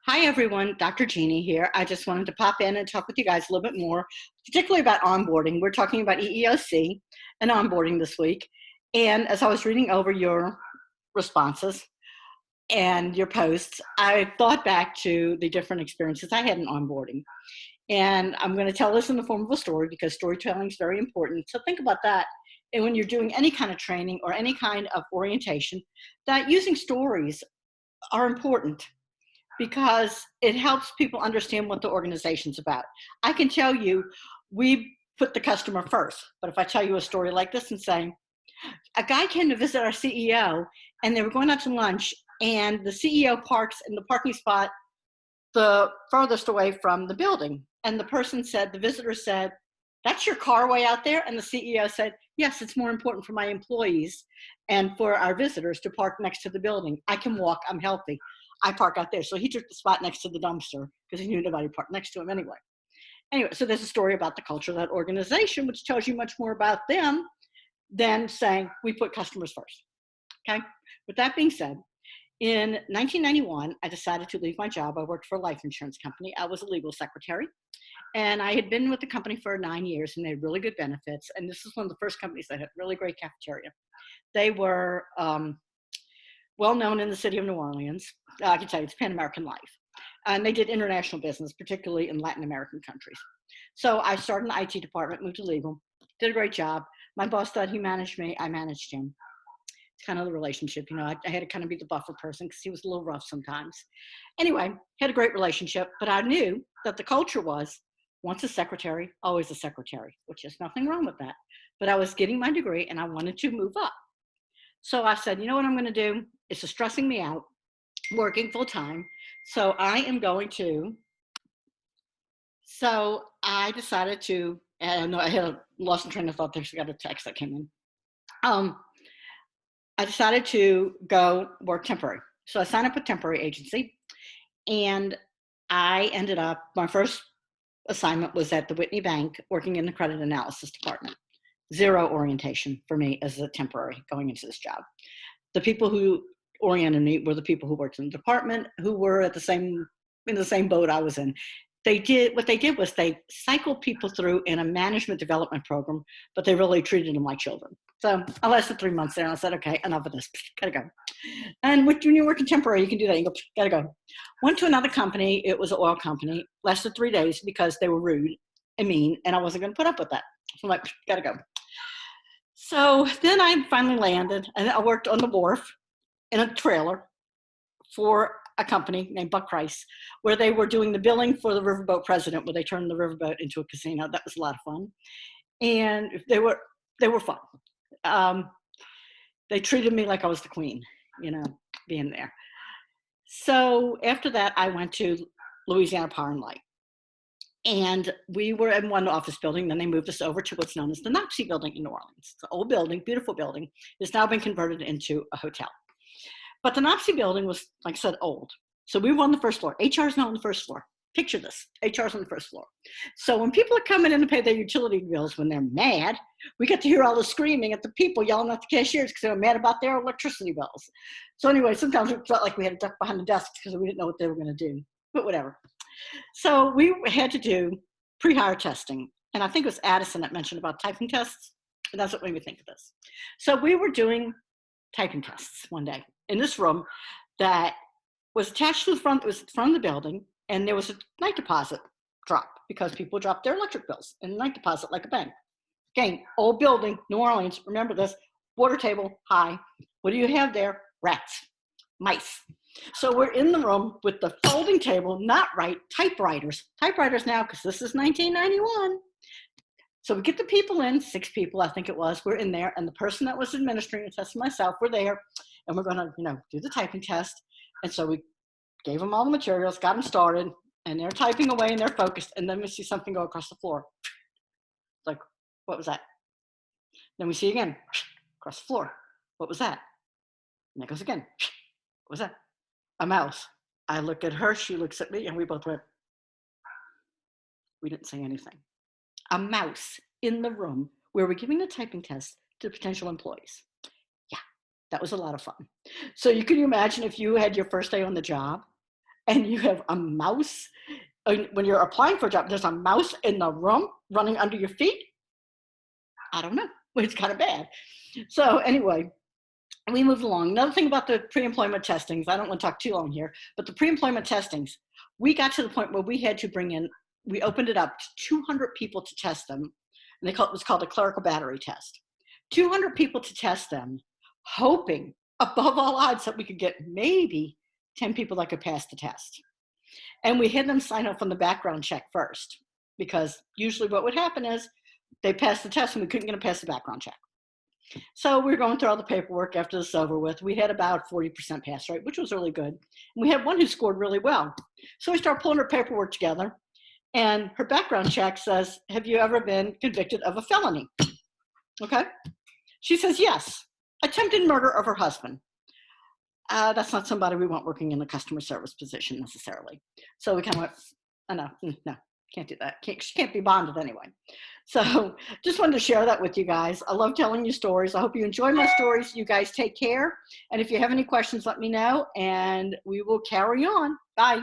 Hi, everyone. Dr. Jeannie here. I just wanted to pop in and talk with you guys a little bit more, particularly about onboarding. We're talking about EEOC and onboarding this week. And as I was reading over your responses and your posts, I thought back to the different experiences I had in onboarding. And I'm going to tell this in the form of a story because storytelling is very important. So think about that. And when you're doing any kind of training or any kind of orientation, that using stories are important because it helps people understand what the organization's about. I can tell you, we put the customer first, but if I tell you a story like this and say, a guy came to visit our CEO and they were going out to lunch and the CEO parks in the parking spot the furthest away from the building. And the person said, the visitor said, "That's your car way out there?" And the CEO said, "Yes, it's more important for my employees and for our visitors to park next to the building. I can walk, I'm healthy. I park out there." So he took the spot next to the dumpster because he knew nobody parked next to him anyway. Anyway, so there's a story about the culture of that organization, which tells you much more about them than saying we put customers first. Okay. With that being said, in 1991, I decided to leave my job. I worked for a life insurance company. I was a legal secretary. And I had been with the company for 9 years and they had really good benefits. And this is one of the first companies that had really great cafeteria. They were well known in the city of New Orleans. I can tell you, it's Pan American Life. And they did international business, particularly in Latin American countries. So I started in the IT department, moved to legal, did a great job. My boss thought he managed me. I managed him. It's kind of the relationship. I had to kind of be the buffer person because he was a little rough sometimes. Anyway, had a great relationship, but I knew that the culture was once a secretary, always a secretary, which is nothing wrong with that. But I was getting my degree and I wanted to move up. So I said, you know what I'm going to do? It's just stressing me out, working full time. So I am going to, so I decided to, and I had a lost train of thought there, so I got a text that came in. I decided to go work temporary. So I signed up with a temporary agency and I ended up, my first assignment was at the Whitney Bank working in the credit analysis department. Zero orientation for me as a temporary going into this job. The people who oriented me were the people who worked in the department who were in the same boat I was in. What they did was they cycled people through in a management development program, but they really treated them like children. So I lasted 3 months there and I said, okay, enough of this, gotta go. And when you're working temporary, you can do that. You go, gotta go. Went to another company. It was an oil company. Lasted 3 days because they were rude and mean, and I wasn't going to put up with that. So I'm like, gotta go. So then I finally landed, and I worked on the wharf in a trailer for a company named Buck Price, where they were doing the billing for the riverboat president, where they turned the riverboat into a casino. That was a lot of fun, and they were fun. They treated me like I was the queen, being there. So after that, I went to Louisiana Power and Light. And we were in one office building. Then they moved us over to what's known as the Knoxie building in New Orleans. It's an old building, beautiful building. It's now been converted into a hotel. But the Knoxie building was, like I said, old. So we were on the first floor. HR is now on the first floor. Picture this, HR's on the first floor. So when people are coming in to pay their utility bills when they're mad, we get to hear all the screaming at the people yelling at the cashiers because they were mad about their electricity bills. So anyway, sometimes it felt like we had to duck behind the desks because we didn't know what they were going to do, but whatever. So we had to do pre-hire testing. And I think it was Addison that mentioned about typing tests. And that's what made me think of this. So we were doing typing tests one day in this room that was attached to the front, it was from the building, and there was a night deposit drop because people dropped their electric bills in the night deposit like a bank. Again, old building, New Orleans, remember this, water table high. What do you have there? Rats, mice. So we're in the room with the folding table, not right, typewriters now, because this is 1991. So we get the people in, 6 people, I think it was, we're in there, and the person that was administering the test and myself were there, and we're gonna, do the typing test. And so we gave them all the materials, got them started, and they're typing away and they're focused, and then we see something go across the floor. Like, what was that? Then we see again, across the floor. What was that? And it goes again. What was that? A mouse. I look at her, she looks at me, and we both went. We didn't say anything. A mouse in the room where we're giving the typing test to potential employees. Yeah, that was a lot of fun. So you can imagine if you had your first day on the job and you have a mouse, when you're applying for a job, there's a mouse in the room running under your feet. I don't know. It's kind of bad. So anyway, we moved along. Another thing about the pre-employment testings, I don't want to talk too long here, but the pre-employment testings, we got to the point where we had to bring in, we opened it up to 200 people to test them, and it was called a clerical battery test. 200 people to test them, hoping above all odds that we could get maybe 10 people that could pass the test. And we had them sign up on the background check first, because usually what would happen is they passed the test and we couldn't get them past the background check. So we were going through all the paperwork after this over with. We had about 40% pass rate, which was really good. And we had one who scored really well. So we started pulling her paperwork together, and her background check says, have you ever been convicted of a felony? Okay. She says, yes, attempted murder of her husband. That's not somebody we want working in the customer service position necessarily. So we kind of went, oh, no, can't do that. She can't be bonded anyway. So just wanted to share that with you guys. I love telling you stories. I hope you enjoy my stories. You guys take care. And if you have any questions, let me know, and we will carry on. Bye.